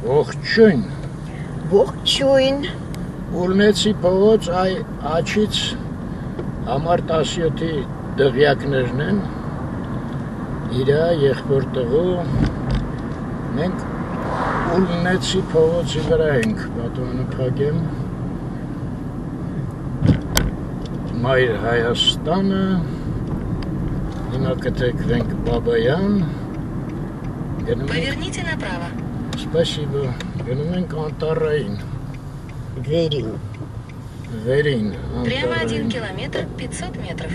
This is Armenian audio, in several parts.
Ողջույն։ Ողջույն։ Ուլնեցի փողոց աչից համար 17-ի դղյակներն են, իրա եղբոր տղու, մենք Ուլնեցի փողոցի վրա ենք, պատուանը փակեմ, Մայր Հայաստանը, հիմա կթեքվենք Բաբայան, Поверните направо. Спасибо, գնում ենք Անտարային, Վերին, Прямо 1 километр 500 метров.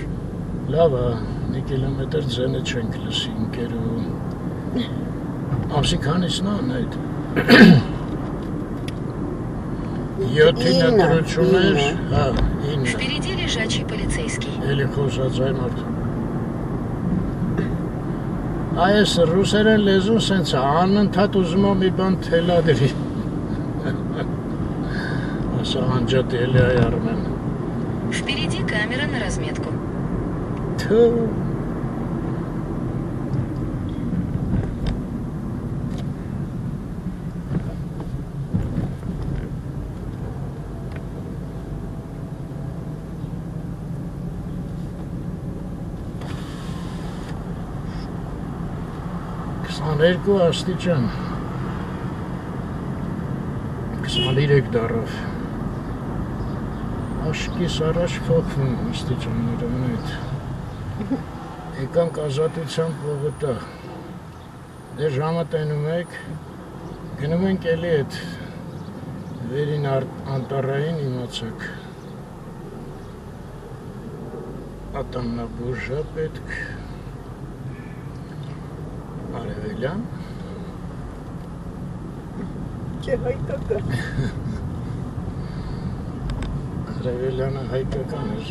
լավա, մի կիլոմետր ձենը չենք լսի ընկերու, ամսի քանիսն ան այդ, 7-ի նտրություն էր, հա, 9, Впереди лежачий полицейский. էլի խոսած այ մարդ, այս ռուսերեն լեզուն սենց է, անընդհատ ուզում է մի բան թելադրի, ասա անջատ էլի այ Արմեն, Впереди камера на разметку. թու, երկու աստիճան, 23 դարով, աշկիս առաջ փոխվում աստիճանները այդ, եկանք ազատության պողոտա, դե ժամը տենում եք, գնում ենք էլի այդ վերին Անտարային իմացակ, ատամնաբուրժա պետք, Արևելյան, չէ հայկական, Արևելյանը հայկական էր,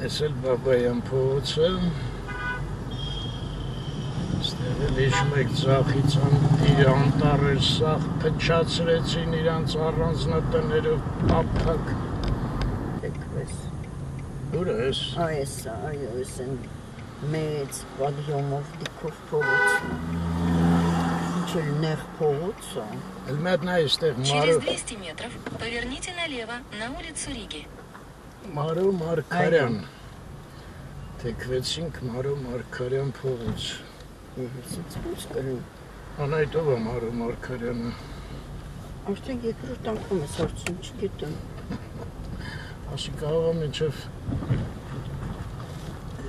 ես էլ Բաբայան փողոցը, ստեղ էլ հիշում եք ձախից իր անտարեր սաղ փչացրեցին իրանց առանձնատներով ապակ, եկվես, ուր ես, այս են մեծ պատյոմով դիքով փողոցն, ինչ էլ նեղ փողոց է, էլ մետ նա այստեղ Через 200 метров поверните налево на улицу Риги. Մարո Մարգարյան, թեքվեցինք Մարո Մարգարյան փողոց, Սենց պես կրում, անայտով է Մարո Մարգարյանը, արդեն երկրորդ անգամ ես հարցում չգիտեմ, ասի կարող է մինչև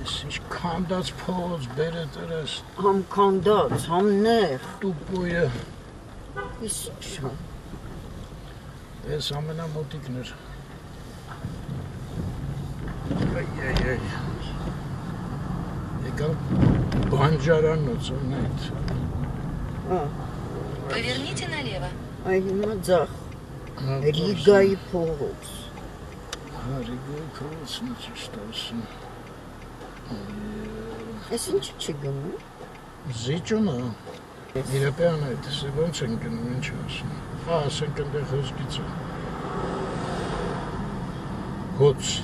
ես ինչ քանդած փողոց բերետ երես, համ քանդած, համ նեղ, տուպույը, իսկ շան, ես ամենամոտիկն էր, եկան բանջարանոց անայտ, Поверните налево. այ հիմա ձախ, Ռիգայի փողոց, Ռիգայի փողոցն է ճիշտ ասում, ես ինչ չի գնում, Զիջումը, իրապե անայտ, սե ոնց են գնում, ինչ ասում, ասենք ընդեղ հոսկից է, հոց,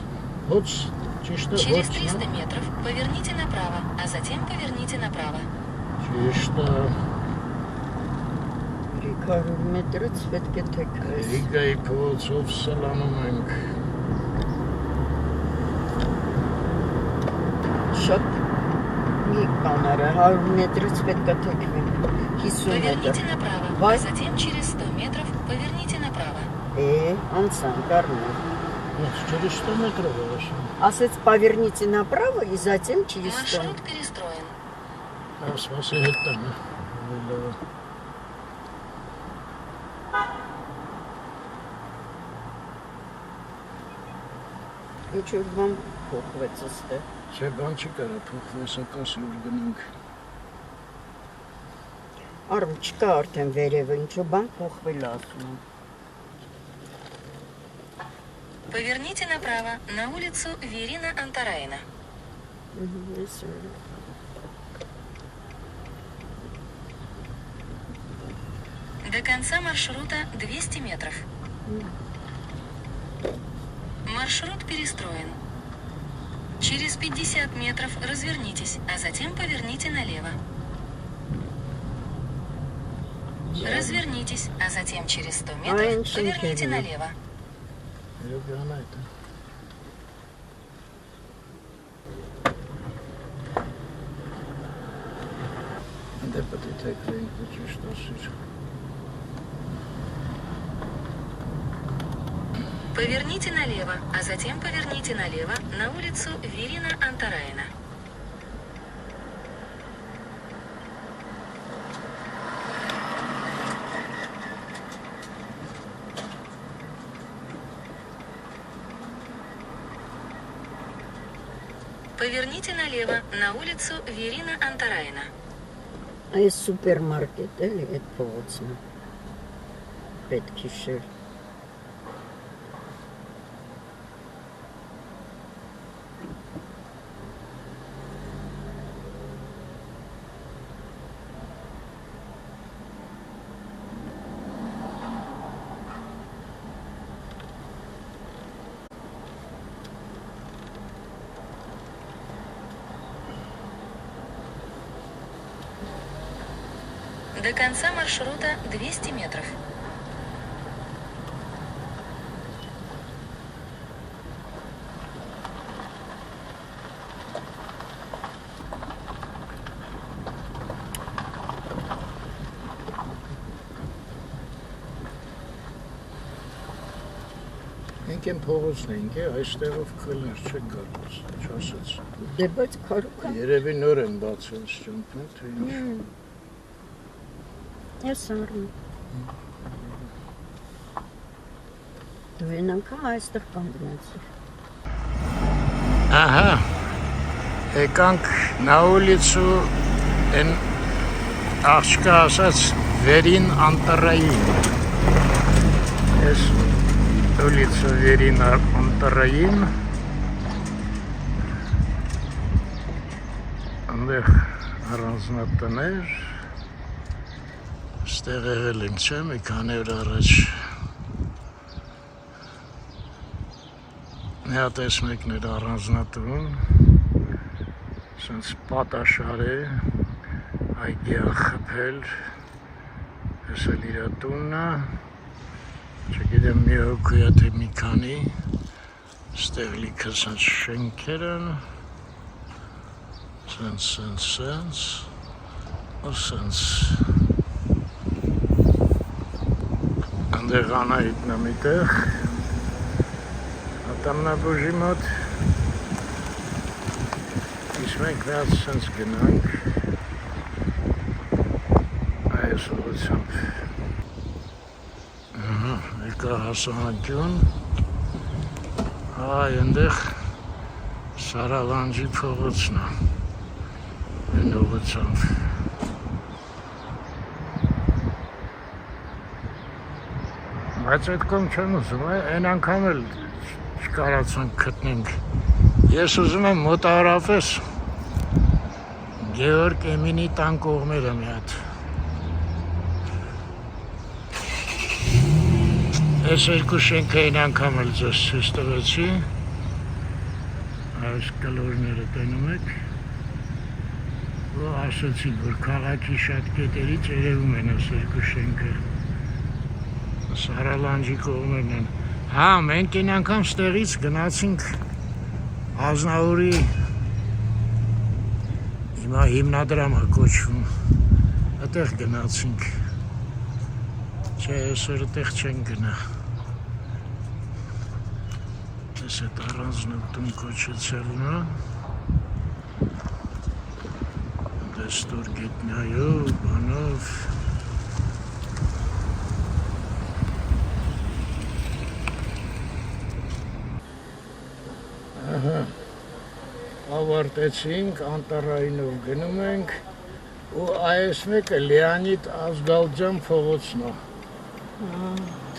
ճիշտ է Через հոց, 300 метров поверните направо, а затем поверните направо. ճիշտ է, 300 մետրից պետք է թեքվես, Ռիգայի փողոցով սլանում ենք, շատ մի կանարը, 100 մետրից պետք է թեքվենք, 50 մետր, Поверните направо, а Вай. затем через 100 метров поверните направо. անցանք առնենք, через 100 метров вообще. ասեց поверните направо и затем через 100, Маршрут перестроен. Սպասի հետ տան, ինչ-որ բան փոխվեց աստեղ, Չէ, բան չի կարա փոխվես, ակասի ուր գնանք, արմ չկա արդեն վերևը, ինչ-որ բան փոխվել ասում եմ, Поверните направо на улицу Верина Антараина. ես ուր, До конца маршрута 200 метров. Маршрут перестроен. Через 50 метров развернитесь, а затем поверните налево. Развернитесь, а затем через 100 метров поверните налево. Երևան այդ է։ Դե պետք է թեքրենք ճիշտ ասիր։ Поверните налево, а затем поверните налево на улицу Вирина Антараина. Поверните налево на улицу Вирина Антараина. Այս սուպերմարկետ էլի այդ փողոցն է։ Պետք հիշել։ До конца маршрута 200 метров. Մենք են փողոցն ենք, այստեղով քլներ չեք գալուց, չասեց։ Դե բայց քարուկ է։ Երևի նոր են բացել ճամփը, թե ինչ։ Ես արում։ Դու են անգամ այստեղ կանգնեցի։ Ահա, եկանք на улицу են աղջկա ասած Վերին Անտարային։ Ես улицу Վերին Անտարային այնտեղ առանձնատներ Ստեղ եղել ենք, չէ՞, մի քանի օր առաջ։ Մի հատ էս մեկն էր առանձնատուն, սենց պատաշար է, այգի ա խփել, ես էլ իրա տունն ա, չգիտեմ մի հոգու ա թե մի քանի, ստեղ լիքը սենց շենքեր են, սենց, ու սենց Այնտեղ Անահիտն է միտեղ, ատամնաբուժի մոտ, իսկ մենք միած սենց գնանք, այս ուղղությամբ, եկա հասանագյուն, այնտեղ Սարալանջի փողոցն է, այն ուղղությամբ, Բայց այդ կողմ չեմ ուզում, այն անգամ էլ չկարացանք գտնենք։ Ես ուզում եմ մոտավորապես Գեորգ Էմինի տան կողմերը մի հատ։ Այս երկու շենքը այն անգամ էլ ձեզ ցույց տվեցի։ Այս կլորները տենում եք։ Ու ասացի, որ քաղաքի շատ կետերից երևում են այս երկու շենքը։ Սարալանջի կողմերն են։ Հա, մենք այն անգամ ստեղից գնացինք Ազնավուրի հիմա հիմնադրամը կոչվում։ Այդտեղ գնացինք։ Չէ, այսօր այդտեղ չեն գնա։ Այս այդ առանձնատուն կոչեցելն է։ Դեստոր գետնայով, բանով։ Ավարտեցինք, Անտարայինով գնում ենք ու այս մեկը Լեոնիդ Ազգալջյան փողոցն է։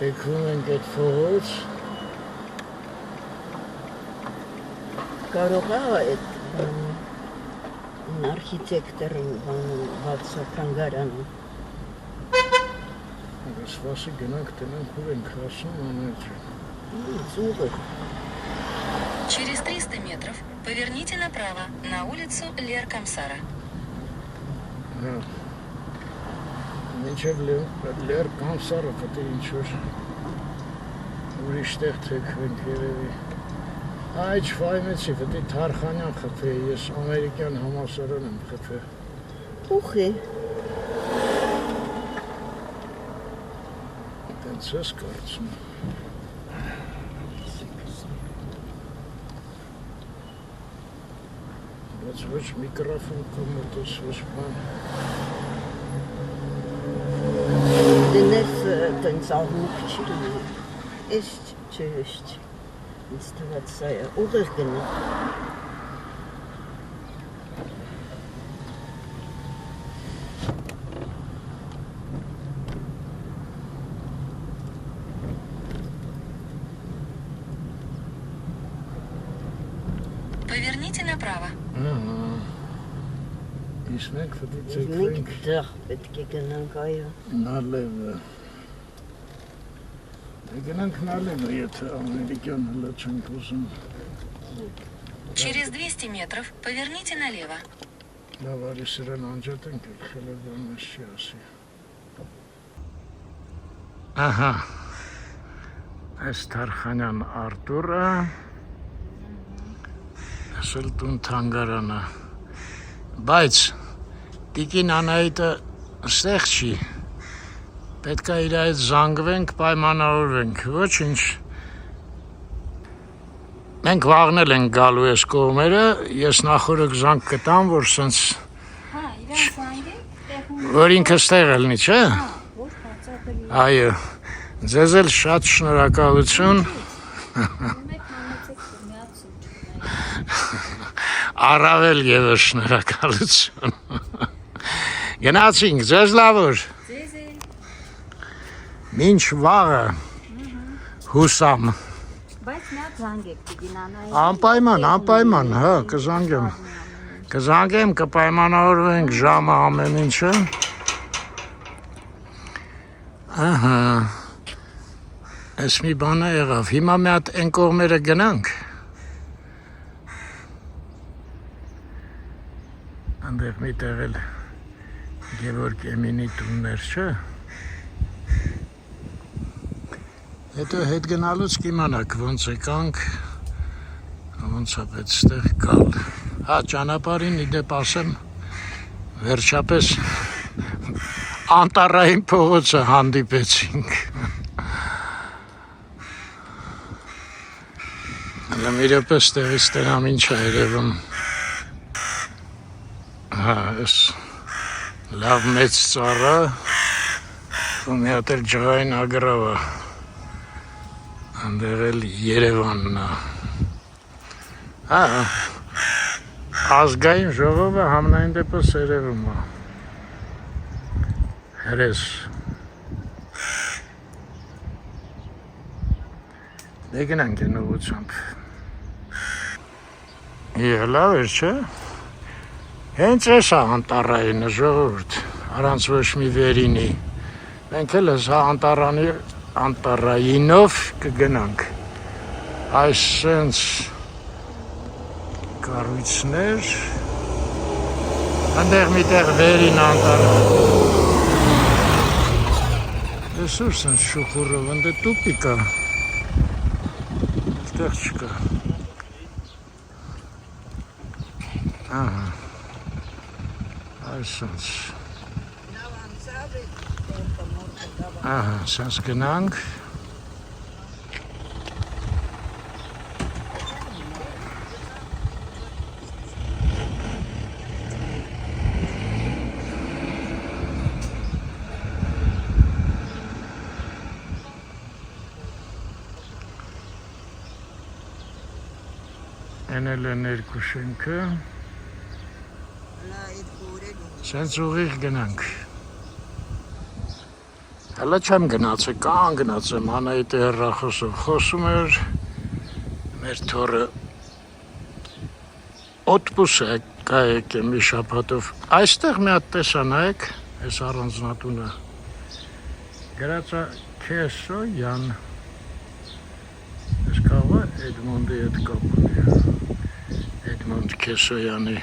Թեքվում ենք այդ փողոց։ Կարող է այդ արխիտեկտորը բացականգարանը։ Սպասի գնանք տնանք ուր ենք հասում անեջը։ Զուղը։ Через 300 метров поверните направо на улицу Леркомсара. Մի Մինչև լեր կանսարը պետք է ինչ-որ ուրիշ տեղ թեքվենք երևի։ Այ չվայմեցի, պետք է Թարխանյան խփեի, ես ամերիկյան համալսարան եմ խփել։ Ուխի։ Տենց ես կարծում։ Բայց ոչ միկրոֆոն կոմոտոս, ոչ բան։ Դնես տենց աղմուկ չի լինի։ Ես չհեշտ։ Ինձ թվաց սա է, ուղիղ գնա։ Поверните направо. Իսկ մենք պետք է Մենք ցեքվենք դեղ պետք է գնանք այո։ նալևը։ Գնանք նալևը, եթե ամերիկյան հլը չենք ուզում։ Через 200 метров поверните налево. Լավ, արի սրան անջատ ենք ելքելը բանս չի ասի։ Ահա, այս Թարխանյան Արտուրը, ասել տուն թանգարանը, բայց տիկին Անահիտը ստեղ չի, պետք է իր այդ զանգվենք, պայմանավորվենք, ոչինչ, մենք վաղնել ենք գալու ես կողմերը, ես նախորդ զանգ կտամ, որ սենց, որ ինքը ստեղ ելնի, չէ? Այո, ձեզ էլ շատ շնորհակալություն, առավել ևս շնորհակալություն, գնացինք, ձեզ լավ օր, մինչ վաղը հուսամ, Բայց նա զանգեք դինանայի։ անպայման, հա, կզանգեմ, կպայմանավորվենք ժամը ամեն ինչը, ահա, այս մի բան է եղավ, հիմա մի հատ են կողմերը գնանք, Անդեղ մի տեղ էլ Գևորգ Էմինի տուններ չէ, հետո հետ գնալուց կիմանաք ոնց եկանք, ոնց է պետք ստեղ գալ, հա ճանապարհին իդեպ ասեմ, վերջապես Անտարային փողոցը հանդիպեցինք, հələ մի րոպե ստեղից տենամ ինչ է երևում, հա, ես լավ մեծ ծառը ու մի հատ էլ ջղային ագրավը անդեղ էլ Երևանն է հա, ազգային ժողովը համնային դեպս երևում է հրես դե գնանք են ուղղությամբ լավ էր չէ Հենց ես է Անտարայինը ժողովուրդ, առանց ոչ մի վերինի, մենք էլ ես Անտարայինով կգնանք, այս սենց կառույցներ, ընդեղ մի տեղ վերին Անտարային, ես ուր սենց շուխուրով, ընդե տուպիկա, տեղ չկա, ահա, Այսպես Ահա, սենց գնանք Էնել է ներկու շենքը Սենց ուղիղ գնանք Հələ չեմ գնացել, կան գնացեմ, Անահիտի հեռախոսով խոսում էր, մեր թորը օտպուս է կա եկե մի շաբաթով, այստեղ մի հատ տեսա նայեք, այս առանձնատունը, գրած է Քեսոյան, ես կարող է Էդմոնդի հետ կապ ունի, Էդմոնդ Քեսոյանի,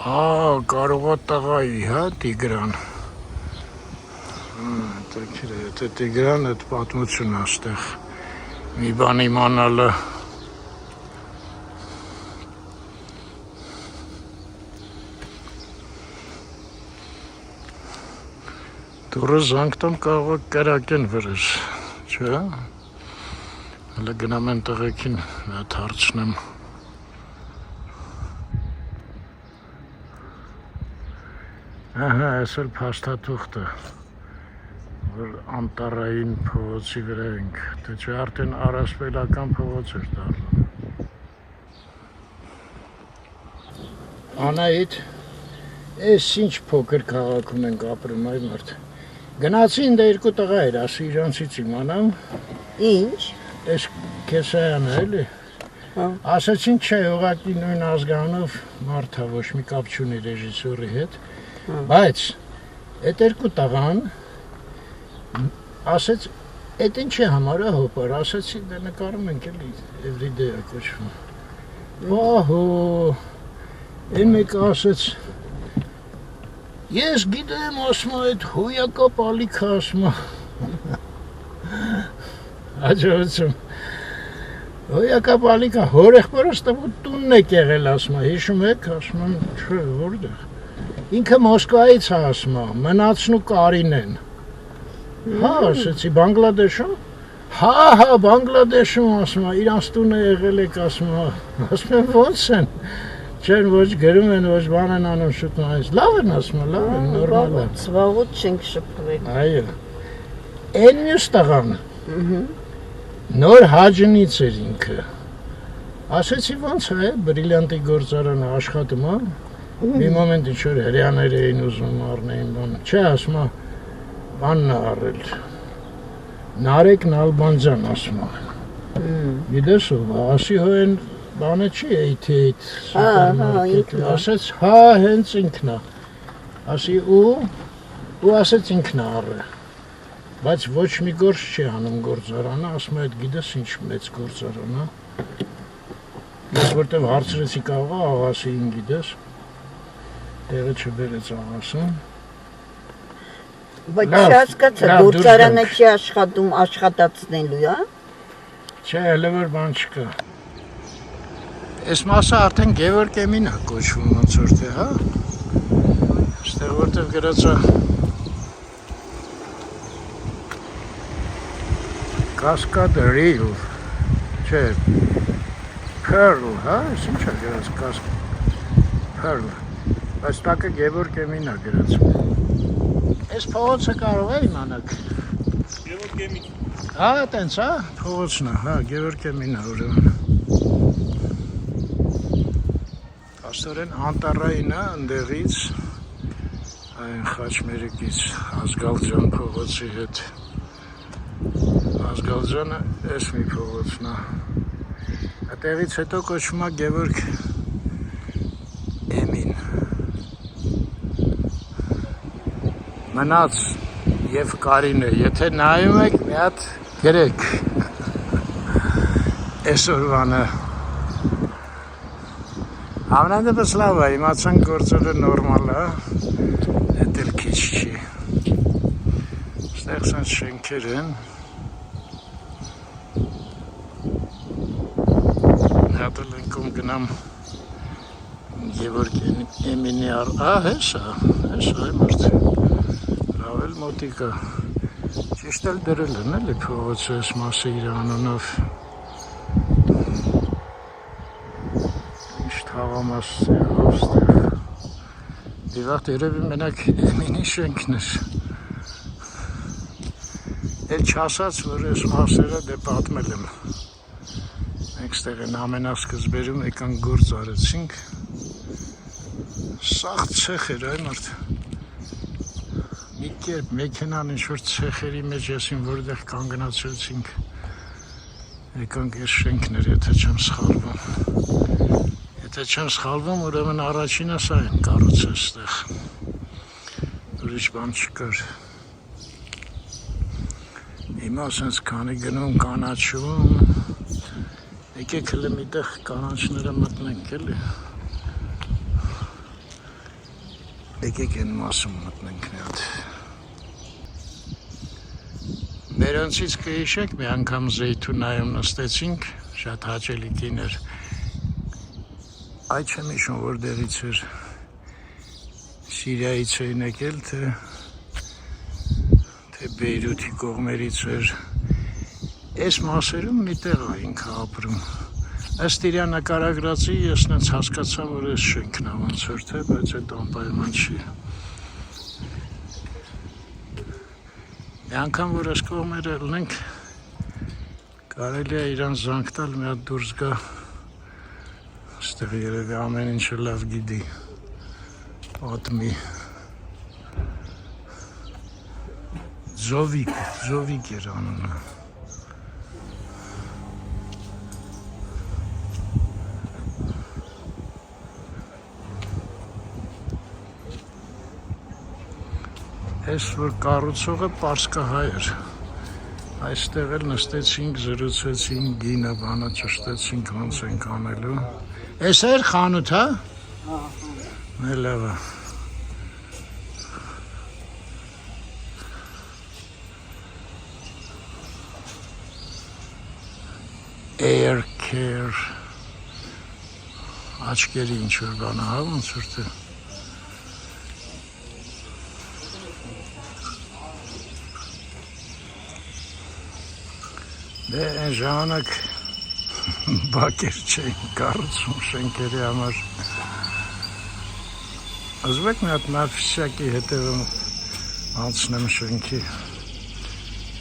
կարող է տղայի, հա, Տիգրան, Հետաքրքիր է, եթե Տիգրան այդ պատմությունն է այստեղ մի բան իմանալը։ Դուրը զանգտում կարող է կրակեն վրես, չէ՞։ Հələ գնամ են տղեկին հատ հարցնեմ։ Ահա, այս էլ փաստաթուղթը, որ Անտարային փողոցի վրա ենք, թե չէ արդեն առասպելական փողոց էր դառնում։ Անահիտ, այս ինչ փոքր քաղաքում ենք ապրում, այ մարդ։ Գնացի ինձ երկու տղա էր, ասի իրանցից իմանամ։ Ինչ։ Այս Քեսայանը էլի։ Ասացին չէ, ուղղակի նույն ազգանով մարդա, ոչ մի կապ չունի ռեժիսորի հետ, բայց այդ երկու տղան ասաց, այդ ինչի համար է հոպար, ասացի դե նկարում ենք էլի, everyday է կոչվում։ Վահո, այն մեկը ասաց, ես գիտեմ, ասում այդ հոյակապ ալիքը ասում Աջողություն։ Հոյակապ ալիքը հորեղբորս տվու տունն եք եղել ասում հիշում եք, ասում եմ, չէ, որտեղ։ Ինքը Մոսկվայից է ասում, մնացն ու Կարինեն։ Հա, ասեցի, Բանգլադեշում։ Հա, Բանգլադեշում ասում, իրանց տունը եղել եք ասում եմ, ոնց են։ Չեն ոչ գրում են, ոչ բան են անում շուտ նայես, լավ են ասում, լավ են, նորմալ է։ Սվաղուտ չենք շփվել։ Այո, են մյուս տղան, նոր հաջնից էր ինքը, ասեցի ոնց է, բրիլյանտի գործարանը աշխատում է, մի մոմենտ ինչ-որ հրյաներ էին ուզում առնեին բան, չէ ասում է, բանն է առել, Նարեկ Նալբանդյան ասում է, գիտես ով, ասի հոյեն բանը չի 88 սուպերմարկետ, ասեց, հա, հենց ինքն է, ասի ու ասեց ինքն է առը, բայց ոչ մի գործ չի անում գործարանը, ասում է, այդ գիտես ինչ մեծ գործարան է, ես որտև հարցրեցի կաղա, աղասին գիտես, տեղը չբերեց աղասին, Բայց չհասկացա, գործարանը չի աշխատում աշխատացնելու, հա? Չէ, հələ որ բան չկա։ Այս մասը արդեն Գևորգ Էմին է կոչվում ոնց որ թե, հա։ Այստեղ որտեղ գրած է Cascade Reel, չէ, Pearl, հա, ինչ է գրած Pearl, բայց տակը Գևորգ Էմին է գրած։ Այս փողոցը կարող է իմանաք։ Գևորգ Էմին։ Հա, տենց, հա, փողոցն է, հա, Գևորգ Էմին է ուրեմն։ Աստորեն Անտարային է, ընդեղից, այն Խաչմերուկից, Ազգալջան փողոցի հետ։ Ազգալջանը այս մի փողոցն է։ Այդտեղից հետո կոչվում է Գևորգ Էմին։ Մնաց և Կարինե, եթե նայում եք, մի հատ գրեք այսօրվանը։ Ամենանդեպս լավ է, իմացանք գործելը նորմալ է, էդ էլ քիչ չի։ Ստեղ սենց շենքեր են։ Հատ էլ ընկում գնամ Գևորգ Էմինի հեսա, այ մարդ, լավ էլ մոտիկ է, ճիշտ էլ դրել են էլի փողոցը այս մասը իր անունով, ինչ թաղամաս սեղով ստեղ, դիվաղտ երևի մենակ Էմինի շենքն էր, էլ չասած, որ այս մասերը դե պատմել եմ, մենք ստեղ են ամենասկզբերում եկան գործ արեցինք, սաղ ցեխ էր այ մարդ, մի կերպ մեքենան ինչ-որ ցեխերի մեջ եսին որտեղ կանգնացրեցինք, եկանք այս շենքն էր, եթե չեմ սխալվում, եթե չեմ սխալվում, ուրեմն առաջինը սա են կառուցել ստեղ, ուրիշ բան չկար, հիմա ասենց քանի գնում կանաչում, եկեք հլը միտեղ կանաչները մտնենք էլի, եկեք են մասում մտնենք մի հատ, Դրանցից կհիշեք, մի անգամ Զեյթունայում նստեցինք, շատ հաճելի կին էր։ Այդ չեմ հիշում, որտեղից էր, Սիրիայից էին եկել, թե Բեյրութի կողմերից էր։ Այս մասերում մի տեղ էինք ապրում։ Ըստ իրա նկարագրածի ես նենց հասկացա, որ այս շենքն է ոնց որ թե, բայց այդ անպայման չի։ Մի անգամ, որ այս կողմերը լինենք, կարելի է իրան զանգ տալ, մի հատ դուրս գա, այստեղ երևի ամեն ինչը լավ գիտի, պատմի։ Զովիկ էր անունը։ Այս որ կառուցողը պարսկահայ էր։ Այստեղ էլ նստեցինք, զրուցեցինք, գինը բանը ճշտեցինք, ոնց ենք անելու։ Այս էր խանութ, հա։ Լավ է։ Air care աչքերի ինչ որ բան, հա, ոնց որ թե։ Դե այն ժամանակ բակեր չէին կառուցում շենքերի համար։ Ուզում եք մի հատ նավշակի հետևում անցնեմ շենքի։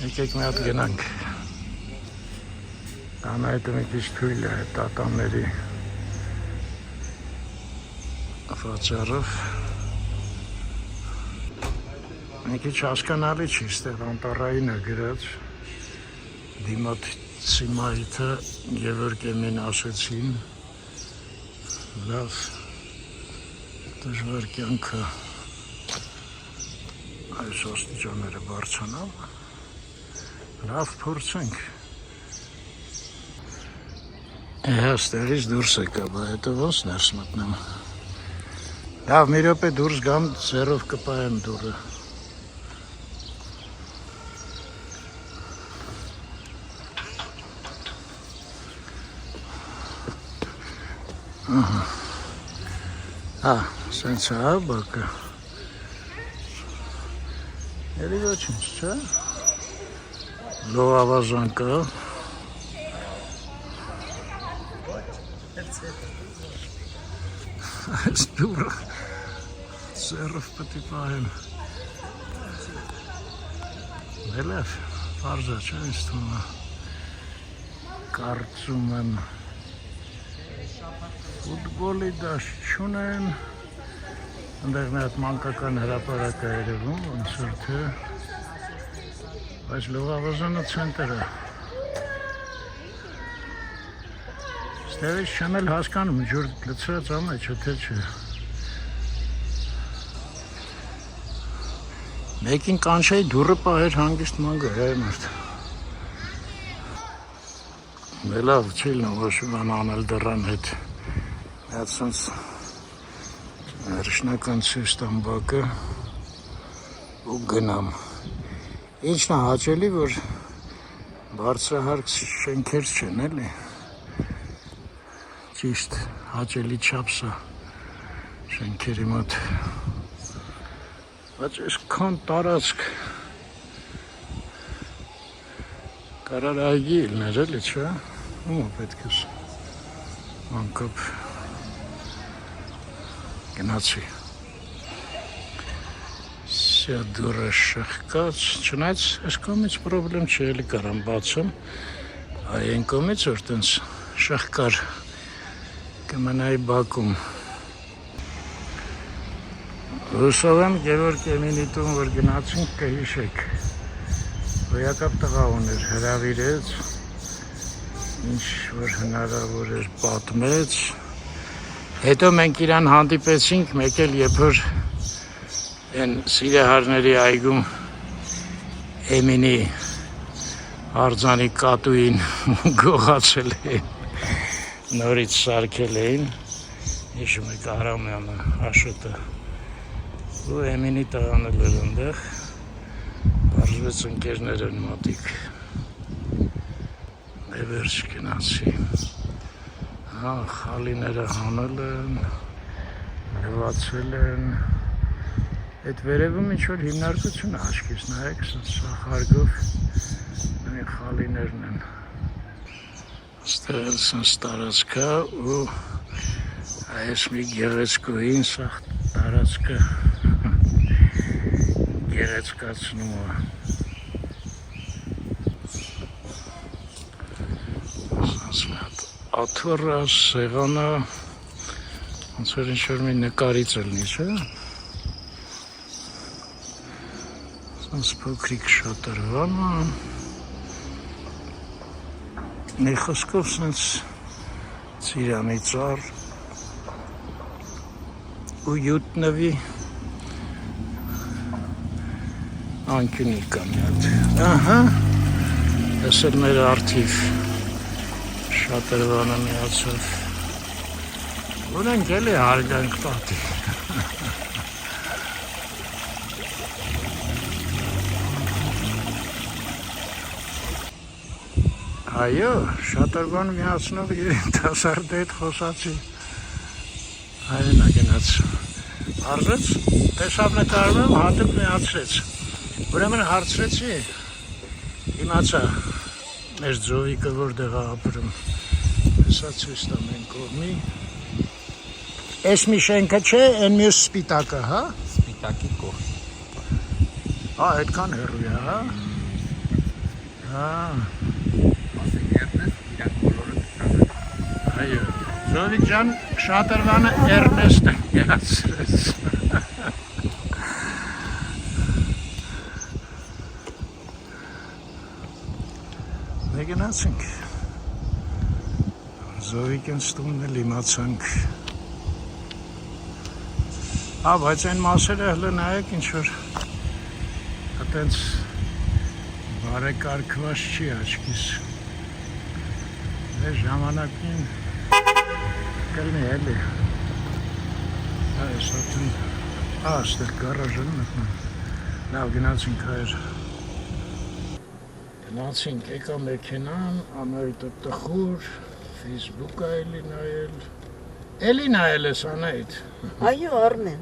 Եկեք մի հատ գնանք։ Անայտը մի քիչ թույլ է տատանների պատճառով։ Մի քիչ հասկանալի չի, ստեղ անտառային է գրած։ Դիմացի մայթը Գևորգ Էմին ասեցին, լավ դժվար կյանքը այս աստիճանները բարձրանալ, լավ փորձենք։ Ստեղից դուրս եկա, բա հետո ոնց ներս մտնեմ։ Լավ, մի րոպե դուրս գամ, ձեռով կպայեմ դուռը։ Սենց է, բակը։ Ելի ոչինչ, չէ։ Լողավազան կա։ Այս դուրը ձեռով պետք է պահեմ։ Լավ, պարզա չէ, ինձ թվում է։ Կարծում եմ ֆուտբոլի դաշտ չունեն, ընդեղ մի հատ մանկական հրապարակ է երևում, ոնց որ թե, բայց լողավազանը ցենտր է։ Ստեղից չեմ էլ հասկանում, ջուր լցրած ամը չէ, թե չէ։ Մեկին կանչեի դուռը պահեր հանգիստ մանգար, այ մարդ։ Լավ, չի լինում ոչ բան անել դռան հետ։ Այդ սենց հրշնական ցույց տամ բակը ու գնամ։ Ինչն է հաճելի, որ բարձրահարկ շենքեր չեն, էլի։ Ճիշտ հաճելի չափսը շենքերի մոտ։ Բայց այսքան տարածք կարար այգի լիներ, էլի, չէ՞։ Ում պետք է անկապ գնացի։ Սա դուրը շղկած, չնայց այս կողմից պրոբլեմ չի, էլի կարամ բացեմ, այն կողմից որ տենց շղկար կմնայի բակում։ Հուսով եմ Գևորգ Էմինի տուն, որ գնացինք կհիշեք, հոյակապ տղա ուներ, հրավիրեց, ինչ որ հնարավոր էր պատմեց, հետո մենք իրան հանդիպեցինք, մեկ էլ երբ որ են Սիրիահարների այգում Էմինի արձանի կատուին գողացել էին, նորից սարքել էին, հիշում եք Արամյանը, Աշոտը, ու Էմինի տղան էլ էր ընդեղ, պարզվեց ասեց ընկերներն մոտիկ վերջ գնացի խալիները հանել են լվացել են այդ վերևում ինչ-որ հիմնարկություն է աչքիս նայեք սա խարգով մի խալիներն են ստեղել սենց տարածքա ու այս մի գեղեցկուհին սա տարածքը գեղեցկացնում է սենց մի հատ աթոռը, սեղանը ոնց որ ինչ-որ մի նկարից ելնի, չէ? Սենց փոքրիկ շատրվան է մի խոսքով սենց ծիրանի ծառ ու յուտնվի անկյունի կա մի հատ ահա ես էլ մեր արդիվ շատրվանը միացավ ունենք էլի հարգանք տատի այո շատրվան միացնով երիտասարդ հետ խոսացի հայրենա գնաց արժեց տեսավ նկարում հատուկ միացրեց ուրեմն հարցրեցի իմացա մեր ձովիկը որտեղ է ապրում հեսա ցույց տամ են կողմի Էս մի շենքը չէ, են մյուս սպիտակը, հա? Սպիտակի կողմ այդքան հեռու է, հա? Հա Ասենք Էրնեստ, իրան բոլորը այո Զովիկ ջան, շատրվանը Էրնեստը միացրեց Մենք գնացինք Զովիկին ստումն էլ իմացանք բայց այն մասերը հլը նայեք ինչ-որ հատենց բարեկարգված չի աչքիս մեր ժամանակին կլնի էլի այս հատեն աստեղ գարաժն մտնում լավ գնացինք հայր գնացինք եկա մեքենան անայտը տխուր ֆեյսբուկը էլի նայել ես անայտ Այո, Արմեն։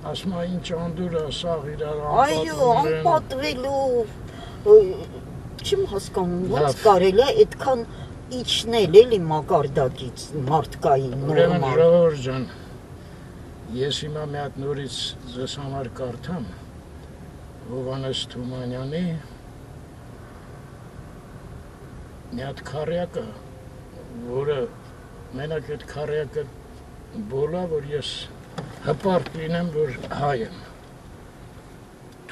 ասում է ինչ անդուր է սաղ իրար Այո, անպատվելու չեմ հասկանում, ոնց կարելի է այդքան իջնել էլի մակարդակից մարդկային Ուրեմն նորմալ։ ժողովուրդ ջան, ես հիմա մի հատ նորից ձեզ համար կարդամ Հովհաննես Թումանյանի մի հատ քառյակը, որը մենակ այդ քառյակը բոլա, որ ես հպարտ լինեմ, որ հայ եմ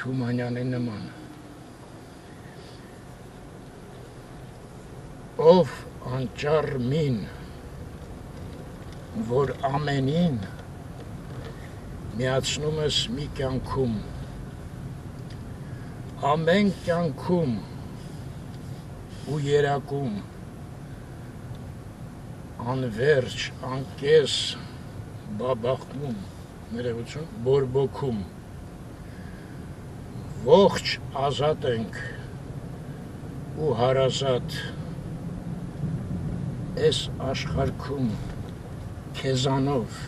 Թումանյանի նման ով անճար մին, որ ամենին միացնում ես մի կյանքում, ամեն կյանքում ու երակում, անվերջ, անկես, բաբախնում, ներողություն, բորբոքում, ողջ ազատ ենք ու հարազատ, այս աշխարհքում քեզանով,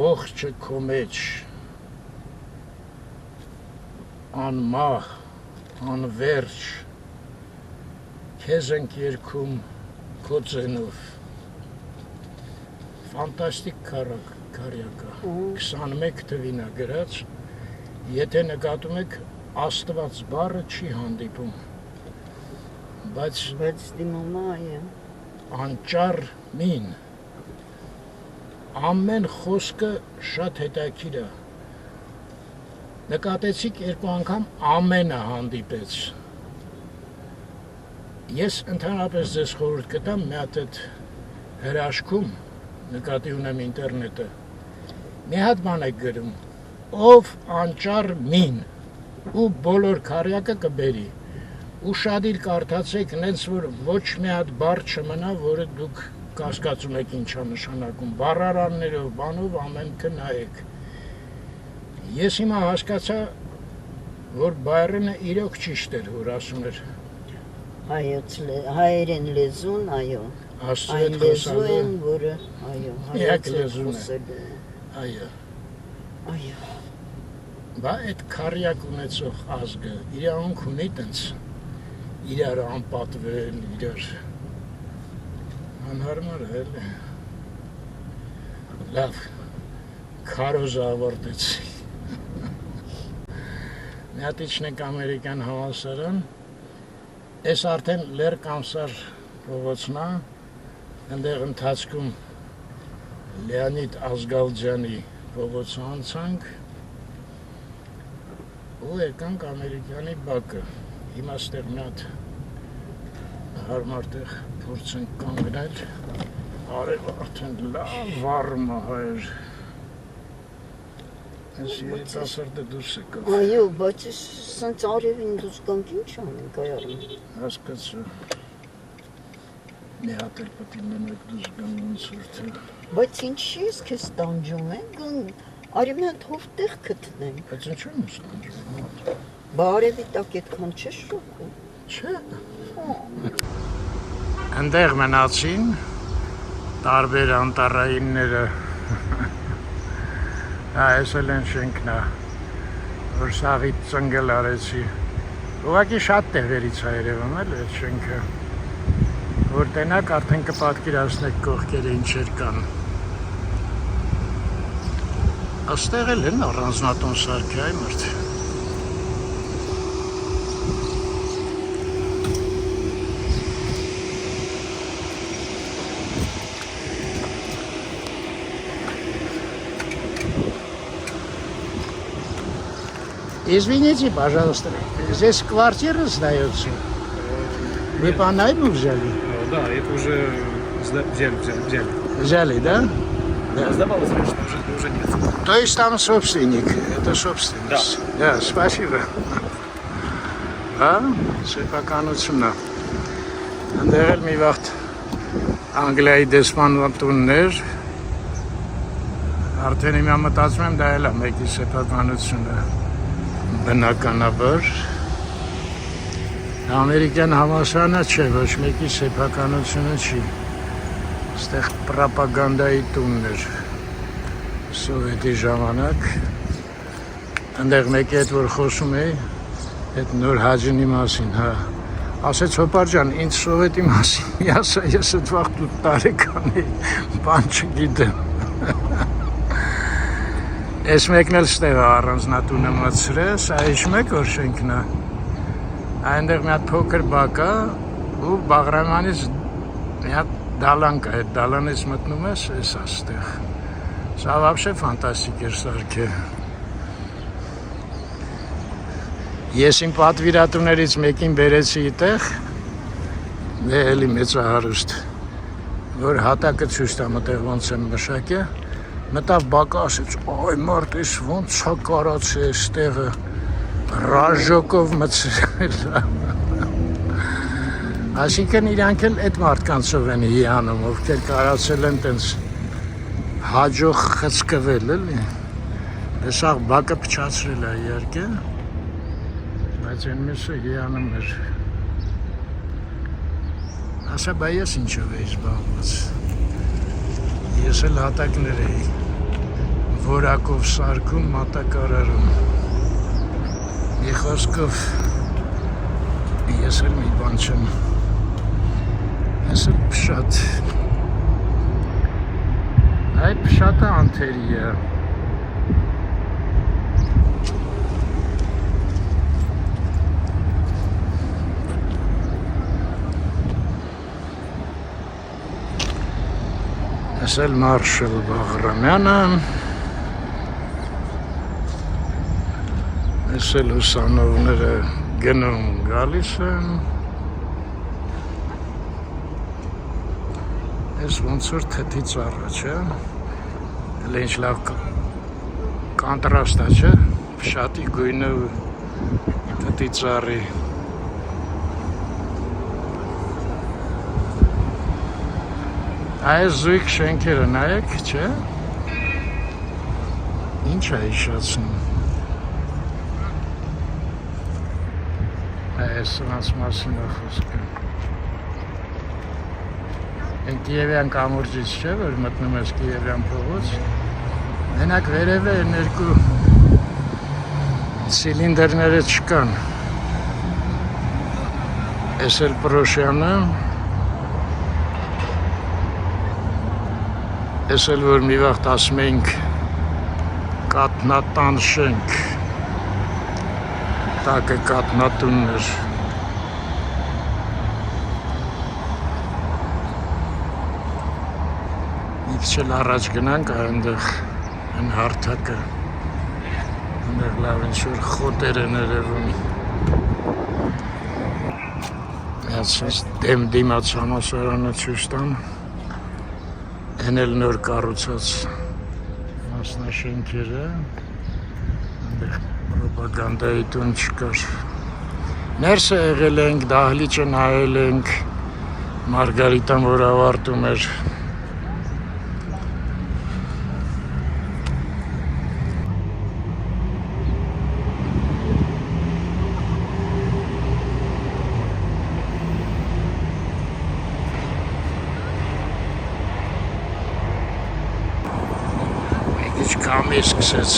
ողջը քո մեջ, անմահ, անվերջ, քեզ ենք երգում քո ձենով Ֆանտաստիկ քառյակա 21 թվին է գրած եթե նկատում եք Աստված բառը չի հանդիպում բայց դիմումա այո անճար մին ամեն խոսքը շատ հետաքրքիր է նկատեցիք երկու անգամ ամենը հանդիպեց Ես ընդհանրապես ձեզ խորհուրդ կտամ մի հատ այդ հրաշքում նկատի ունեմ ինտերնետը մի հատ բան եք գրում ով անճար մին ու բոլոր քառյակը կբերի ու շատ իր կարդացեք նենց որ ոչ մի հատ բառ չմնա որը դուք կասկածում եք ինչա նշանակում բառարաններով բանով ամենքը նայեք ես հիմա հասկացա որ Բայրենը իրոք ճիշտ էր, որ ասում էր հայերեն լեզուն, այո։ Աստծո Այն հետ լեզու խոսալու, են, որը, այո, Միակ հայոց հետ լեզուն է։ խոսելու է։ այո, Այո։ բա այդ քարյակ ունեցող ազգը իրանք ունի տենց իրար անպատվել, իրար անհարմար է, էլի։ Լավ, քարոզը ավարտեցի։ Մի հատ իջնենք ամերիկյան հավասարան, ես արդեն լեր կամսար փողոցնա, ընդեղ ընթացքում Լեոնիդ Ազգալջյանի փողոցը անցանք ու եկանք ամերիկյանի բակը։ Հիմա ստեղ մի հատ հարմար տեղ փորձենք կանգնել, արև արդեն լավ վառմա հայր։ Ես երիտասարդը դուրս եկավ։ Այո, բայց սենց արևին դուրս գանք ինչ անենք այարում։ Հասկացա։ Մի հատ էլ պետք է մենակ դուրս գան ոնց որ թե։ Բայց ինչի ես քեզ տանջում է, արի մի հատ հով տեղ գտնենք։ Բայց ինչու՞ եմ սանջում։ Բա արևի տակ այդքան չես շոկում։ Չէ։ Այնտեղ մնացին տարբեր անտառայինները։ Այս էլ են շենքնա, որ սաղից ծնգել արեցի։ Ուղղակի շատ տեղերից է երևում էլ այդ շենքը, որ տենակ արդեն կպատկերացնեք կողքերը ինչեր կան։ Աստեղ էլ են առանձնատոն սարքի այ մրդ։ Извините, пожалуйста, здесь квартира сдается? Вы по найму взяли? Да, это уже взяли. Взяли, да? Да. Сдавалось раньше, уже нет. То есть там собственник, это собственность? Да, спасибо. Սեփականությունն է։ Այնտեղ էլ մի վաղ Անգլիայի դեսպանատուն տուններ, արդեն հիմա մտածում եմ դա էլ է մեկի սեփականությունը, բնականաբար։ Ամերիկյան համալսարանը չէ, ոչ մեկի սեփականությունը չի։ Այստեղ պրոպագանդայի տուններ, սովետի ժամանակ, այնտեղ մեկի հետ որ խոսում էի, այդ նոր հաջինի մասին, հա, ասեց Հոպար ջան, ինձ սովետի մասին, ասա ես այդ վաղ 8 տարեկան էի, բան չգիտեմ։ Ես մեկն էլ ստեղ առանձնատունը մտցրես, այժմ եք որ շենքն է, այնտեղ մի հատ փոքր բակ է ու Բաղրամյանից մի հատ դալան կա, այդ դալանից մտնում ես, ես աստեղ։ Սա вообще ֆանտաստիկ էր սարքը։ Ես իմ պատվիրատուներից մեկին բերեցի այդտեղ, դե էլի մեծահարուստ, որ հատակը ցույց տամ այդտեղ ոնց եմ մշակել, մտավ բակը ասեց, այ մարդ էս ոնց է կարացել այստեղը, ռաժոկով մտցրել։ Այսինքն իրանք էլ այդ մարդկանցով են հիանում, ովքեր կարացել են տենց հաջող խցկվել էլի։ Դե սաղ բակը փչացրել է իհարկե, բայց այն մյուսը հիանում էր։ Ասա, բա ես ինչով էի զբաղված։ Ես էլ հատակներ էի, որակով սարքում, մատակարարում։ Մի խոսքով, ես էլ մի բան չեմ։ Ես էլ փշատ։ Այ փշատը անթերի է։ Ես էլ Մարշալ Բաղրամյանը, ես էլ ուսանողները գնում գալիս են, ես ոնց որ թթից առաջ է, էլ ինչ լավ կանտրաստ է, չէ, փշատի գույնը ու թթի ծառի։ Այս զույգ շենքերը նայեք, չէ, ինչ է հիշացնում։ Այս սրանց մասին է խոսքը։ Են Կիևյան կամուրջից չէ, որ մտնում ես Կիևյան փողոց։ Մենակ վերևը են երկու ցիլինդրները չկան։ Այս էլ Պրոշյանը։ Այս էլ որ մի վաղ ասում էինք կատնատան շենք, տակը կատնատունն էր։ Մի քիչ էլ առաջ գնանք այնտեղ այն հարթակը, այնտեղ լավ ինչ-որ խոտեր են երևում։ Միացած դեմ դիմաց համալսարանը ցույց տամ։ Են էլ նոր կառուցած մասնաշենքերը, այնտեղ պրոպագանդայի տուն չկար։ Ներսը եղել ենք, դահլիճը նայել ենք, Մարգարիտան, որ ավարտում էր։ Կամի սկսեց։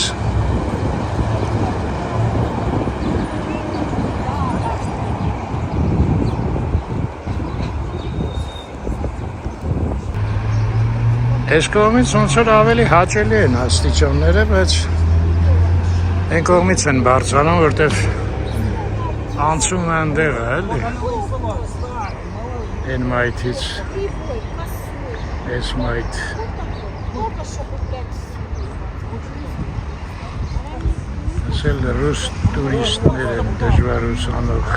Այս կողմից ոնց որ ավելի հաճելի են աստիճանները, բայց այն կողմից են բարձրանում, որտեղ անցում է այնտեղը, էլի։ Այն մայթից, այս մայթ։ Էլ ռուս տուրիստներ են դժվար ուսանող։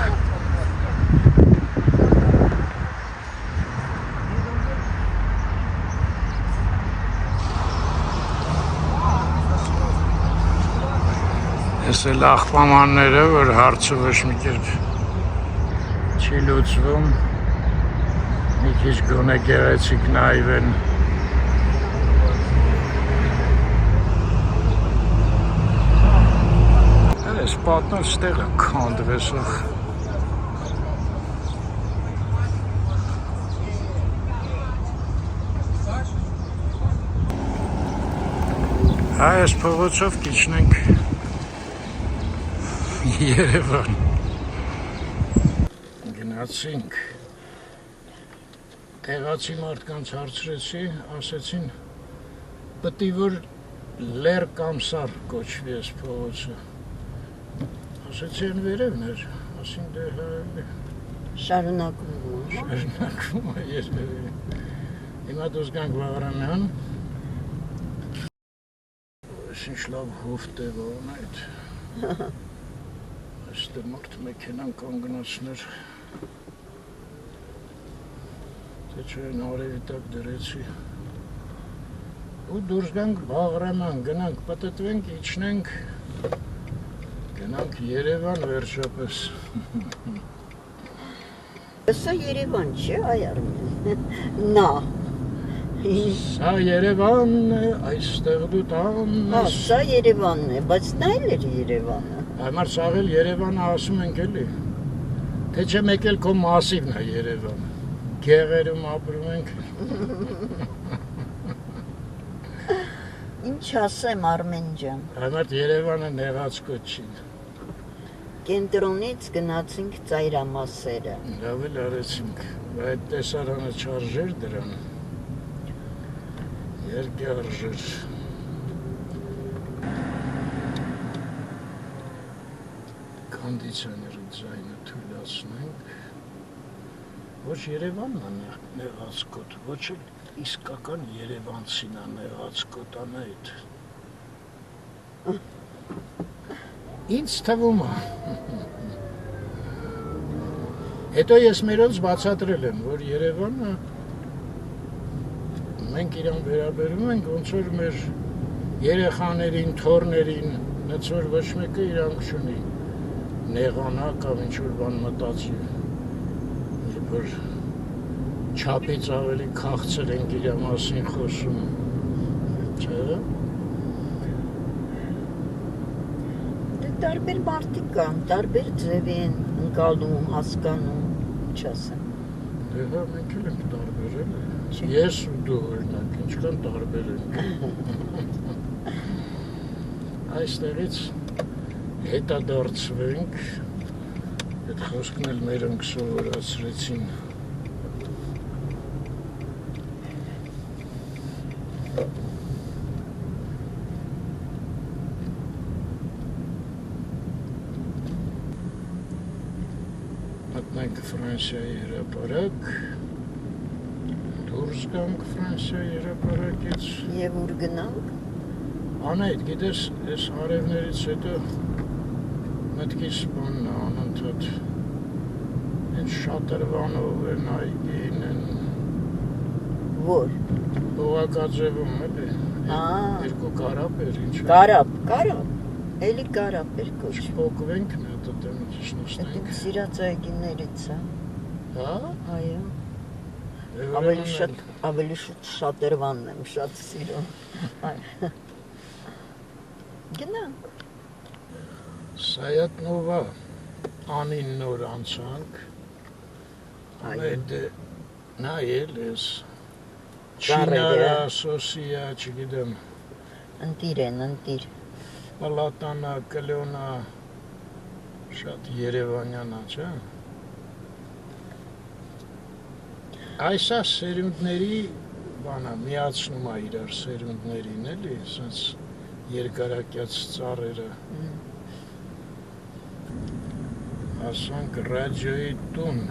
Այս էլ աղբամանները, որ հարցը ոչ մի կերպ չի լուծվում, մի քիչ գոնե գեղեցիկ նայվեն։ Պատնալ ստեղ է քանդվեսող։ Այս փողոցով կիջնենք Երևան։ Գնացինք։ Տեղացի մարդկանց հարցրեցի, ասեցին պետք է որ լեր կամ սար կոչվի այս փողոցը։ Ասեցին վերևն էր, ասին դե հա շարունակվում է երևի։ Հիմա դուս գանք Բաղրամյան։ Ինչ լավ հովտ է ողն այդ։ Այստեղ մարդ մեքենան կանգնացներ։ Թե չէ նորևի տակ դրեցի։ Ու դուրս գանք Բաղրամյան, գնանք պտտվենք, իջնենք։ Գնանք Երևան վերջապես։ Սա Երևան չէ, այ Արմեն։ Նա։ Սա Երևանն է, այստեղ դու տանն ես։ Սա Երևանն է, բայց նա էլ էր Երևանը։ Այմար սաղ էլ Երևանը ասում ենք էլի։ Թե չէ մեկ էլ քո մասիվն է Երևան։ Գեղերում ապրում ենք։ Ինչ ասեմ Արմեն ջան։ Այմար Երևանը նեղած կոչ չի։ Կենտրոնից գնացինք ծայրամասերը։ Լավ էլ արեցինք, այդ տեսարանը չարժեր դրան։ Երկի արժեր։ Կոնդիցիոների ձայնը թույլացնենք։ Ոչ Երևանն է նեղած կոտ, ոչ էլ իսկական երևանցին է նեղած կոտան այդ։ Ինձ թվում է։ Հետո ես մերոնց բացատրել եմ, որ Երևանը մենք իրան վերաբերում ենք, ոնց որ մեր երեխաներին, թոռներին, ոնց որ ոչ մեկը իրանք չունի նեղանա կամ ինչ-որ բան մտածի, որ չափից ավելի քաղցր ենք իրա մասին խոսում, չէ՞։ Տարբեր մարդիկ կան, տարբեր ձևի են ընկալում, հասկանում, չասեմ։ Դե հա մենք էլ ենք տարբերել։ Չի։ Ես ու դու օրինակ ինչքան տարբեր ենք։ Այստեղից հետադարձվենք, այդ խոսքն էլ մերոնք սովորացրեցին։ Մտնենք Ֆրանսիայի հրապարակ, դուրս գանք Ֆրանսիայի հրապարակից։ Եվ ուր գնանք։ Անայդ, գիտես, այս արևներից հետո մտքիս բանն է անընդհատ են շատրվանով են այգին են Որ։ բողակաձևում էլի երկու կարապ էր ինչ է Կարապ, էլի կարապ էր կոչ։ չպոկվենք մի հատ դե մի քիչ Այդ նստենք իմ սիրած այգիներից է։ հա Այո։ Դե Ավելի շուտ շատրվանն եմ շատ սիրում։ Գնանք։ Սայատնովա անին նոր անցանք այդ նայել ես Չինարա, Սոսիա, չգիտեմ Ընտիր են, ընտիր։ Պալատանա, Կլյոնա շատ երևանյանա, չէ՞։ Այսա սերունդների բանա միացնում է իրար սերունդներին, էլի, ասենց երկարակյաց ծառերը։ Ասանք ռադիոյի տուն,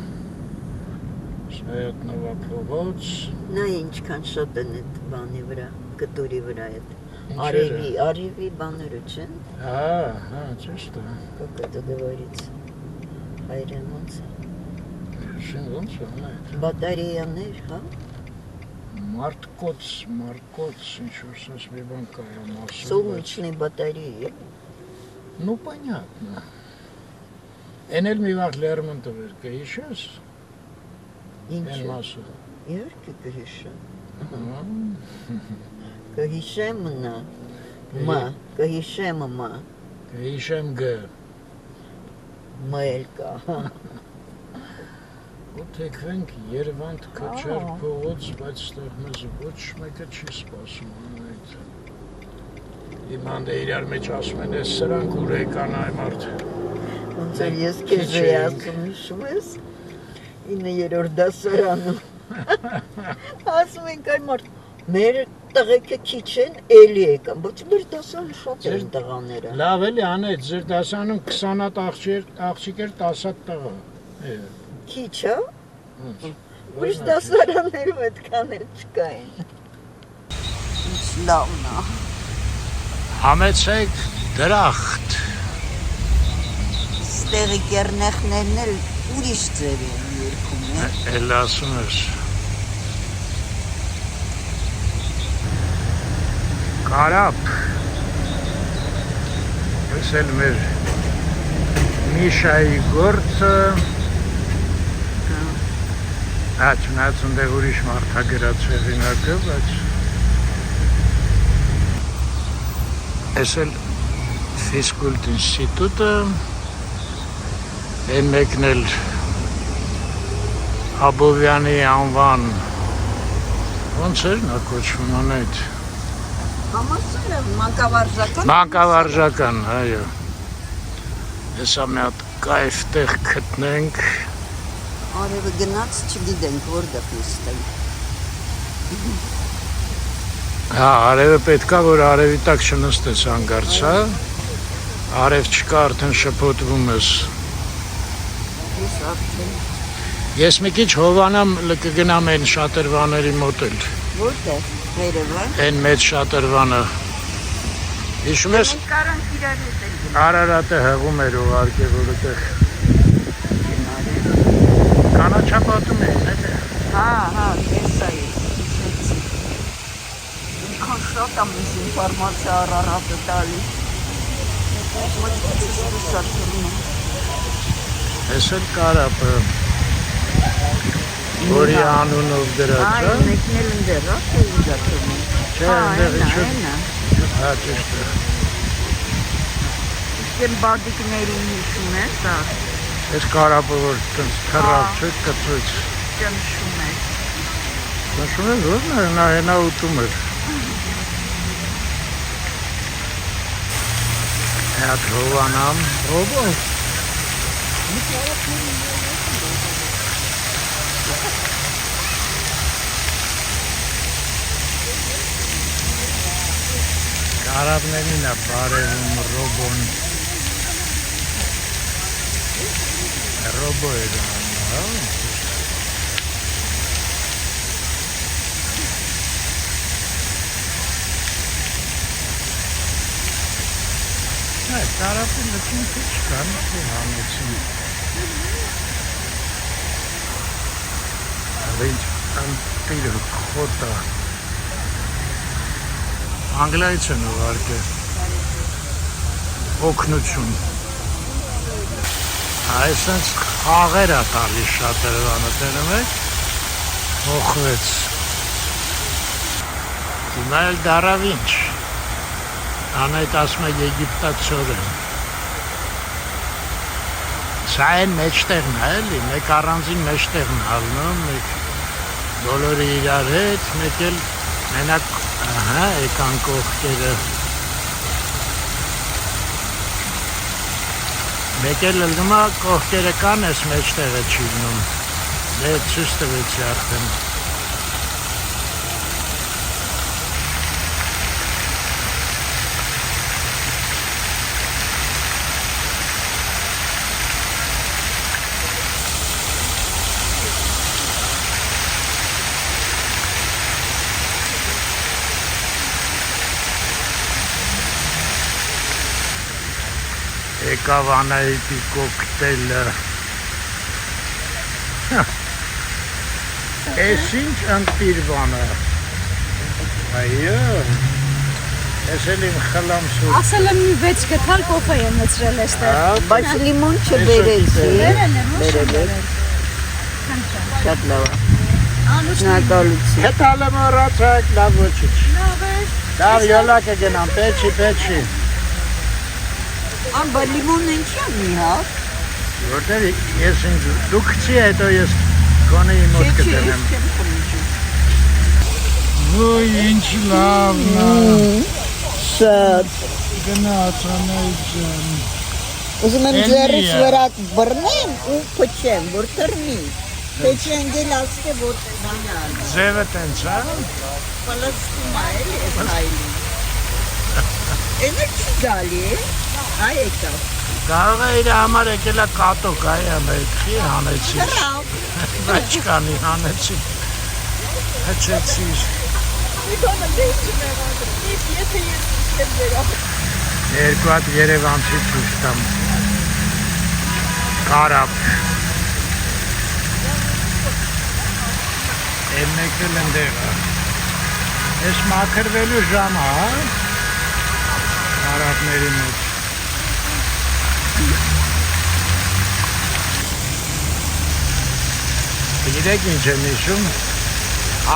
Սայատնովա փողոց։ Նա ինչքան շատ են այդ բանի վրա, կտուրի վրա այդ։ Ինչերը։ Արևի բաները չեն։ Հա, ճիշտ է։ Как это говорится։ Հայերեն ոնց է։ Շեն ոնց է այդ։ Բատարեյաներ, հա։ Մարտկոց, ինչ-որ սենց մի բան կարամ ասում։ Солнечные батареи։ Ну, понятно. Են էլ մի վաղ Լերմոնտով էր, կհիշես։ Են Ինչ։ մասը։ Իհարկե կհիշեմ։ Հա, Կհիշեմ նա։ Մա, կհիշեմ մա։ կհիշեմ գ։ Մել կա։ Ու թեքվենք Երևանդ Քոչար փողոց, բայց ստեղ մեզ ոչ մեկը չի սպասում այդ։ Իմանդ է իրար մեջ ասում են, ես սրանք ուր եկան այ մարդ։ Ոնց որ ես քեզ էի ասում, հիշում ես։ 9-րդ դասարանում։ Ասում ենք այ մարդ, մեր տղեկը քիչ են, էլի եկան, բայց մեր դասարանը շատ էր տղաները։ Լավ էլի անեց, ձեր դասանում 20 հատ աղջիկ էր 10 հատ տղա։ Քիչ, հա։ Ուրիշ դասարաններում այդքան էլ չկային։ Ինչ լավն է։ Համեցեք դրախտ։ Ստեղի կեռնեխներն էլ ուրիշ ձև են երգում են։ Էլ ասում ես։ Կարապ։ Ես էլ մեր Միշայի գործը չնայած ունդեղ ուրիշ մարդագրած հեղինակը, բայց ես էլ ֆիզկուլտ ինստիտուտը են մեկն էլ Աբովյանի անվան ոնց էր նա կոչվում անայդ Համասարը մանկավարժական։ Մանկավարժական, այո։ Հեսա մի հատ կայֆ տեղ գտնենք։ Արևը գնաց չգիտենք որտեղ նստենք։ Հա, արևը պետքա որ արևի տակ չնստես հանգարց, հա։ Արև չկա արդեն շփոթվում ես։ Ես արդեն Ես մի քիչ հովանամ կգնամ այն շատրվաների մոտ էլ։ որտեղ վերևը։ Այն մեծ շատրվանը։ Հիշում ես Մենք կարանք իրար հետ էլ գնանք։ Արարատը հղում էր ուղարկե որտեղ կանաչապատում էին, էլի։ Հա, տեսա ես, հիշեցի։ Ինքան շատ եմ ես ինվորմացիա Արարատը տալիս։ Մոտ սարքերում։ Ես էլ կարապը, որի անունով դրած, Այ, մեկն էլ ընդեր, հա, թե ինձա թվում։ Չէ, ընդեղ ինչ հա, ճիշտ է։ Իմ բադիկներին հիշում ես, հա։ Այս կարապը որ տենց թռավ չէ, կծվեց։ ճնշում է։ Նշում է ո՞րն է, նա հենա ուտում էր։ Հատ հովանամ, հովո։ Կարապներին է բարևում ռոբոն։ Ռոբո է դառնում, հա։ Այդ կարապին լքին չկան, հանեցին։ Ինչ անտիրը խոտա։ Անգլիայից են ուղարկել։ Օգնություն։ Այսենց խաղեր է տալիս շատ երևանը, տենում եք, հոխվեց։ Հիմա էլ դարավ ինչ։ Անայդ ասում է եգիպտացոր են։ Սա են մեջտեղն է, էլի, մեկ առանձին մեջտեղն հալնում, մեկ բոլորը իրար հետ, մեկ էլ մենակ, ահա, եկան կողքերը։ Մեկ էլ լգնումա կողքերը կան, ես մեջտեղը չի գնում։ Դե ցույց տվեցի արդեն։ Եկավ Անահիտի կոկտեյլը։ Էս ինչ ընտիր բանը։ Այո։ Ես էլ իմ խլամ սուր։ Ասել եմ մի 6 գթալ կոֆե եմ մցրել էստեղ։ Բայց լիմոն չբերեցի։ Բերել եմ։ Շատ լավ է։ Շնորհակալություն։ Հետալը մոռացեք, լավ ոչինչ։ Լավ է։ Լավ յոլակ է գնամ, պեչի։ Ան բա լիմոնն ինչի՞ մի հա։ Որտեղ ես ինձ դուք չի հետո ես գոնե իմ մոտ կդնեմ։ Ոյ ինչ լավն է։ Շատ։ Գնաց Անահիտ ջան։ Ուզում եմ ձեռից վրա բռնեմ ու փչեմ, որ թռնի։ Թե չընկել ասկե որ բանալ։ Ձևը տենց, հա։ Պալստում է էլի այլի։ Էնը չի գալի է։ Այ եկավ։ Կարող է իր համար եկել է կատոկ, այ ամերքի հանեցի։ Հրավ։ Բայց չկանի հանեցի։ Հջեցի։ Մի բանը դեպի մեղադրի, եթե ես չեմ վերավ։ Երկու հատ երևանցի ցույց տամ։ Կարապ։ Մեկն էլ ընդեղ է։ Ես մաքրվելու ժամ է, հա։ Կարապների մեջ։ Գիտեք ինչ եմ հիշում,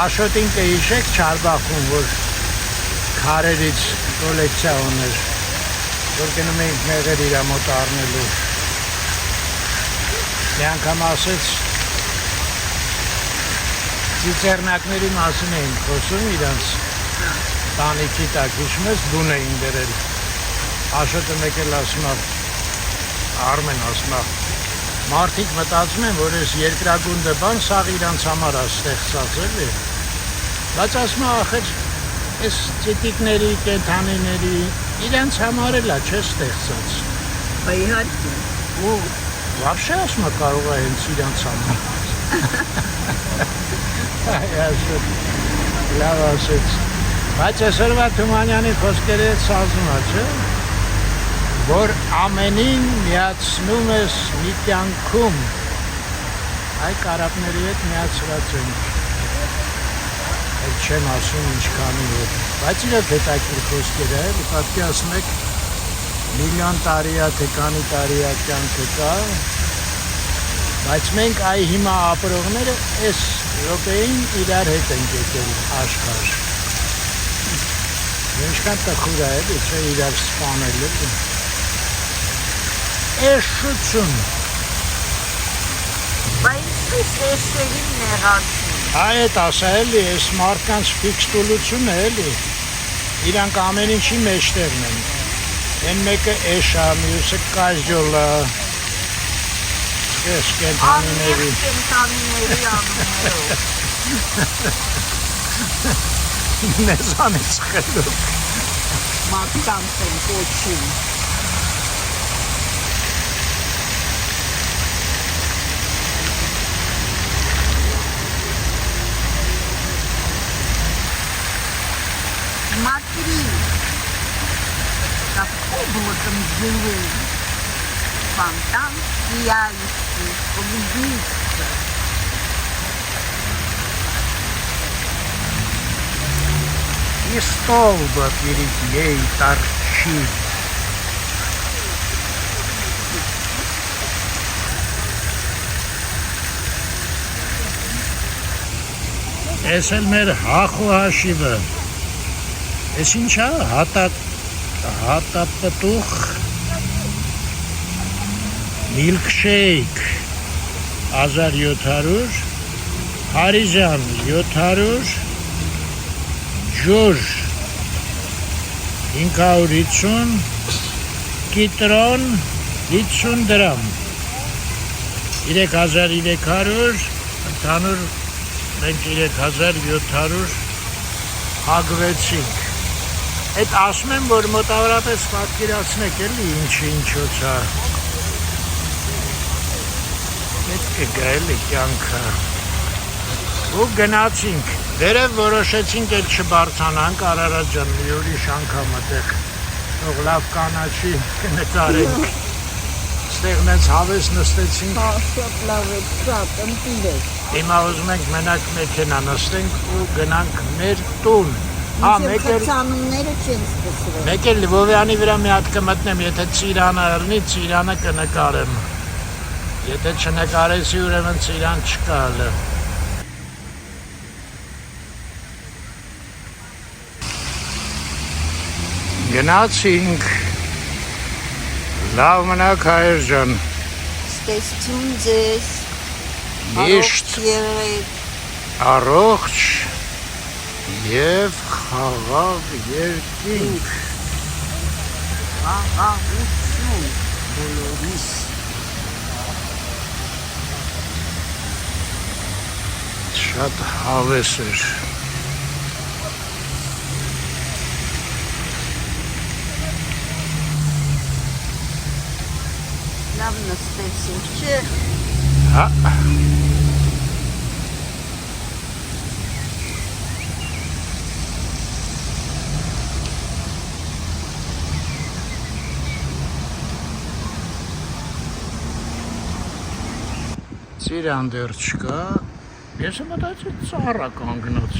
Աշոտին կհիշեք Չարբախում, որ քարերից կոլեկցիա ուներ, որ գնում էինք մեղեր իրա մոտ առնելու։ Մի անգամ ասեց, ծիծեռնակների մասին էին խոսում իրանց տանիքի տակ, հիշում ես, բուն էին դրել։ Աշոտը մեկ էլ ասում է, Արմեն ասում է, մարդիկ մտածում են, որ ես երկրագունդը բան սաղ իրանց համար է ստեղծած էլի։ Բայց ասում է, ախր, ես ծիտիկների, կենդանիների, իրանց համար էլ է չէ ստեղծած։ Բա իհարկե։ Ու վաբշե ասում է կարող է հենց իրանց համար։ Այսօր լավ ասեց։ Բայց այսօրվա Թումանյանի խոսքերը սազում է, չէ՞։ Որ ամենին միացնում ես մի կյանքում, այ կարապների հետ միացրած ենք, այդ չեմ ասում ինչքանի հետ, բայց իրոք հետաքրքիր խոսքեր է, պատկերացնում եք միլիոն տարի է, թե քանի տարի է կյանքը կա, բայց մենք այ հիմա ապրողները այս րոպեին իրար հետ ենք եկել աշխարհ, ինչքան տխուր է, չէ՞ իրար սպանել էլի։ Էշություն, Սեսերին մեղացին։ Այդ ասա էլի, այս մարդկանց ֆիքս տուլությունը էլի, իրանք ամեն ինչի մեջտեղն են, են մեկը էշա, մյուսը կաժյոլա, ես կենթանիների, Կենթանիների անուններով։ մեզանից խելուկ, Մարդկանց են կոչում։ Смотри, как облаком живым, фонтан сияющий клубится. и столба перед ней торчит. Ես էլ մեր հախ ու հաշիվը, ես ինչա հատապտուխ միլքշեյք 1700, Փարիզյան 700, ջուր 550, կիտրոն 50 դրամ, 3300, ընդհանուր մենք 3700 հագվեցինք։ Այդ ասում եմ, որ մոտավորապես պատկերացնեք էլի ինչոց է։ Պետք է գա էլի կյանքը։ Ու գնացինք, վերև որոշեցինք էլ չբարձանանք Արարատ ջան, մի ուրիշ անգամ այդեղ թող լավ կանաչի կնկարենք։ Ստեղ նենց հավես նստեցինք։ Շատ լավ է, շատ ընտիր է։ Հիմա ուզում ենք մենակ մեքենա նստենք ու գնանք մեր տուն։ Խցանումները չեն սկսվել։ Մեկ էլ Լվովյանի վրա մի հատ կմտնեմ, եթե Ծիրանը ըլնի, Ծիրանը կնկարեմ։ Եթե չնկարեցի, ուրեմն Ծիրան չկա հələ։ Գնացինք։ Լավ մնաք հայր ջան։ Ստեսություն ձեզ։ Միշտ եղեք։ առողջ և խաղաղ երկինք։ Խաղաղություն բոլորիս։ Շատ հավես էր։ Լավ նստեցինք, չէ։ Հա։ Ծիրան դեռ չկա, ես եմ մտածել ծառա կանգնած,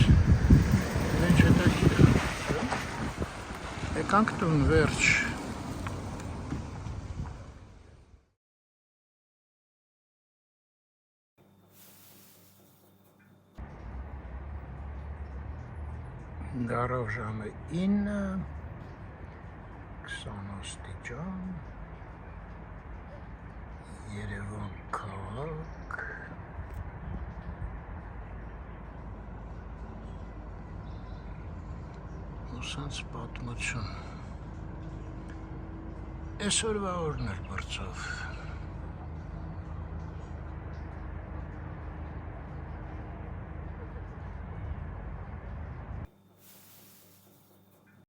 ինչ հետաքրքիր է, եկանք տուն վերջ։ Դարով ժամը 9, 20 աստիճան, Երևան քաղաք, ուսանց պատմություն, այսօրվա օրն էր բրծով։